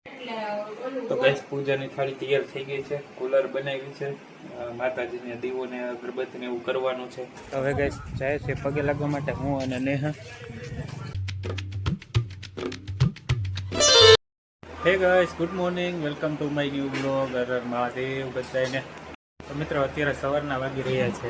તો ગેસ પૂજાની થાળી તૈયાર થઈ ગઈ છે, કુલર બનાવી છે, માતાજીને દીવોને અગરબત્તીને એવું કરવાનું છે. હવે ગેસ જાય છે પગે લાગવા માટે હું અને Neha. Hey guys, good morning, welcome to my new blog. હર મહાદેવ બધાને. તો મિત્રો અત્યારે સવારના વાગી રહ્યા છે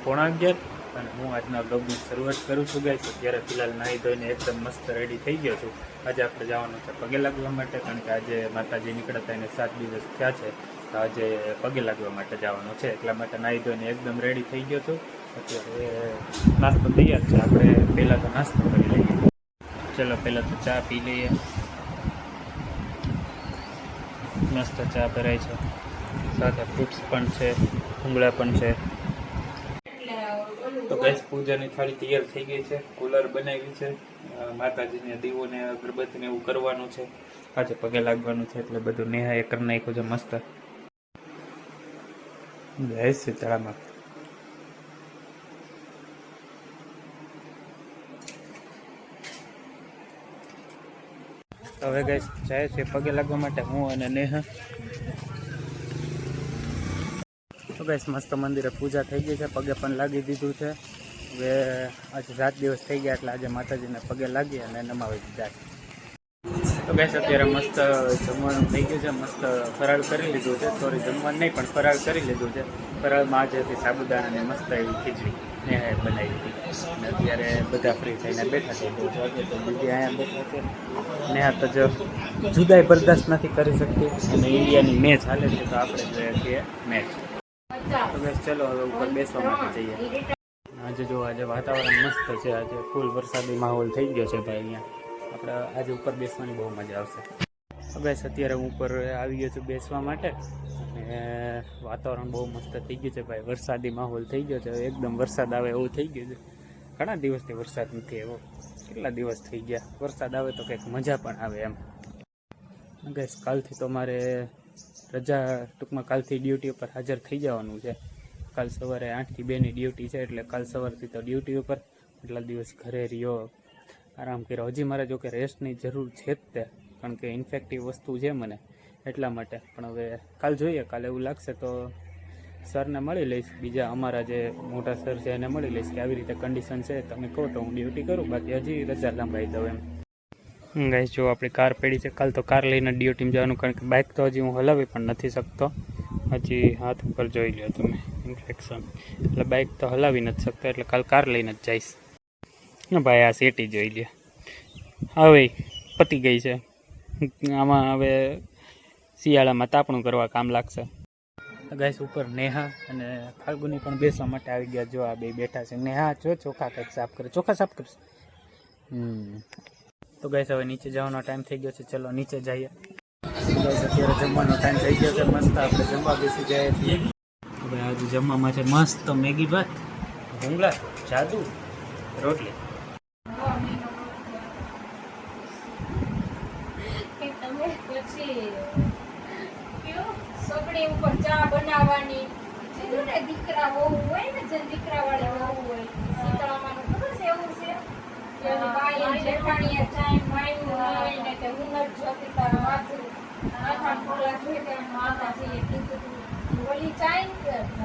11:15 અને હું આજના બ્લોગની શરૂઆત કરું છું ગાઈસ. અત્યારે ફિલહાલ નાહી ધોઈને એકદમ મસ્ત રેડી થઈ ગયો છું. આજે આપણે જવાનું છે પગે લાગવા માટે, કારણ કે આજે માતાજી નીકળતા એને 7 દિવસ થયા છે, તો આજે પગે લાગવા માટે જવાનું છે. એટલા માટે નાહી ધોઈને એકદમ રેડી થઈ ગયો છું. અત્યારે નાસ્તો તૈયાર છે, આપણે પહેલાં તો નાસ્તો કરી લઈએ. ચલો પહેલાં તો ચા પી લઈએ. મસ્ત ચા ભરાય છે, સાથે ફ્રૂટ્સ પણ છે, ભૂંગળા પણ છે. તો ગેસ પૂજાની થાળી તૈયાર થઈ ગઈ છે, કુલર બનાવી છે, માતાજીને દીવોને અગરબત્તીને એવું કરવાનું છે. આજે પગે લાગવાનું છે એટલે બધું નેહાએ કરી નાખ્યું છે મસ્ત. જય સીતારામ. હવે ગેસ જાય છે પગે લાગવા માટે હું અને નેહા. તો ગેસ મસ્ત મંદિરે પૂજા થઈ ગઈ છે, પગે પણ લાગી દીધું છે. હવે આજે 7 દિવસ થઈ ગયા એટલે આજે માતાજીને પગે લાગી અને નમાવી દીધા. તો ગેસ અત્યારે મસ્ત જમવાનું થઈ ગયું છે, મસ્ત ફરાળ કરી લીધું છે. સોરી, જમવાનું નહીં પણ ફરાળ કરી લીધું છે. ફરાળમાં આજે હતી સાબુદાણાની મસ્ત એવી ખીચડી નેહાએ બનાવી હતી. અને અત્યારે બધા ફ્રી થઈને બેઠા છે. તો દીદી અહીંયા બેઠા છે. નેહા તો જો જુદાઈ બરદાસ્ત નથી કરી શકતી અને ઇન્ડિયાની મેચ હાલે છે, તો આપણે જોઈએ છીએ મેચ. તો બસ ચલો હવે ઉપર બેસવા માટે જઈએ. આજે જો આજે વાતાવરણ મસ્ત છે, આજે ફૂલ વરસાદી માહોલ થઈ ગયો છે ભાઈ. અહીંયા આપણે આજે ઉપર બેસવાની બહુ મજા આવશે. તો બસ અત્યારે હું ઉપર આવી ગયો છું બેસવા માટે અને વાતાવરણ બહુ મસ્ત થઈ ગયું છે ભાઈ. વરસાદી માહોલ થઈ ગયો છે, એકદમ વરસાદ આવે એવું થઈ ગયું છે. ઘણા દિવસથી વરસાદ નથી આવ્યો, કેટલા દિવસ થઈ ગયા. વરસાદ આવે તો કંઈક મજા પણ આવે એમ. ગેસ કાલથી તો મારે રજા, ટૂંકમાં કાલથી ડ્યુટી ઉપર હાજર થઈ જવાનું છે. કાલ સવારે 8 થી 2ની ડ્યુટી છે, એટલે કાલ સવારથી તો ડ્યુટી ઉપર. એટલા દિવસ ઘરે રહ્યો, આરામ કર્યો. હજી મારે જો કે રેસ્ટની જરૂર છે જ તે, કારણ કે ઇન્ફેક્ટિવ વસ્તુ છે મને, એટલા માટે. પણ હવે કાલ જોઈએ, કાલે એવું લાગશે તો સરને મળી લઈશ, બીજા અમારા જે મોટા સર છે એને મળી લઈશ કે આવી રીતે કન્ડિશન છે, તમે કહો તો હું ડ્યુટી કરું, બાકી હજી રજા લંબાઈ દઉં એમ. ગાઈસ જો આપણી કાર પડી છે, કાલ તો કાર લઈને ડ્યુટીમાં જવાનું, કારણ કે બાઇક તો હજી હું હલાવી પણ નથી શકતો. હજી હાથ ઉપર જોઈ લો તમે ઇન્ફેક્શન, એટલે બાઇક તો હલાવી નથી શકતો, એટલે કાલ કાર લઈને જ જઈશ. ભાઈ આ સેટી જોઈ લે, હવે પતી ગઈ છે. આમાં હવે શિયાળામાં તાપણું કરવા કામ લાગશે. ગાઈસ ઉપર નેહા અને ફાલ્ગુની પણ બેસવા માટે આવી ગયા. જો આ બે બેઠા છે. નેહા જો ચોખા કંઈક સાફ કરે, ચોખા સાફ કરશે. તો ગાઈસ હવે નીચે જવાનો ટાઈમ થઈ ગયો છે, ચલો નીચે જઈએ. ગાઈસ અત્યારે જમવાનો ટાઈમ થઈ ગયો છે, મસ્ત આપણે જમવા બેસી ગયા છીએ. હવે આજે જમવામાં છે મસ્ત મેગી ભાત, ભૂંગળા, જાદુ, રોટલી. સગડી ઉપર ચા બનાવવાની, દીકરા વહુ હોય ને, જે દીકરા વાળી વહુ હોય, શીતળામાનું ખબર છે એવું છે કે બાઈ જેઠાણીએ ચાઈ માયનું હોય ને કે હું જ જોતી તારા માથું માથા ખોલા જોઈ કે માતાજીએ કીધું ઓલી ચાઈ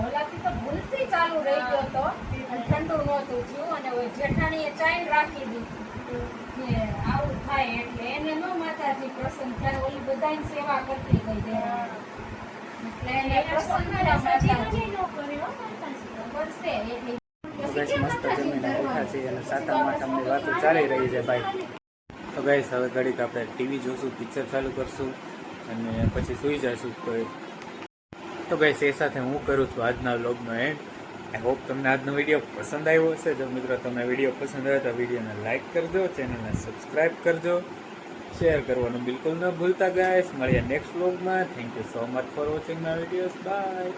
ઓલાથી તો ભૂલથી ચાલુ રહી ગયો તો ઠંડુ નહોતું થયું અને જેઠાણીએ ચાઈ રાખી દીધી કે આવું થાય એટલે એને નો માતાજી પ્રસન્ન થાય. ઓલી બધાની સેવા કરતી ગઈ દેરાણી, એટલે એને પ્રસન્ન થયા માતાજી નો કર્યો કરશે એટલે મસ્ત જમીને બેઠા છીએ અને સાતમ આઠમની વાતો ચાલી રહી છે ભાઈ. તો ગાઈસ હવે ઘડીક આપણે ટીવી જોશું, પિક્ચર ચાલુ કરશું અને પછી સૂઈ જઈશું. તો ગાઈસ એ સાથે હું કરું છું આજના વ્લોગનો એન્ડ. આઈ હોપ તમને આજનો વિડીયો પસંદ આવ્યો હશે. જો મિત્રો તમને વિડીયો પસંદ આવે તો વિડીયોને લાઇક કરજો, ચેનલને સબસ્ક્રાઈબ કરજો, શેર કરવાનું બિલકુલ ન ભૂલતા ગાઈસ. મળીએ નેક્સ્ટ વ્લોગમાં. Thank you so much for watching my videos. By.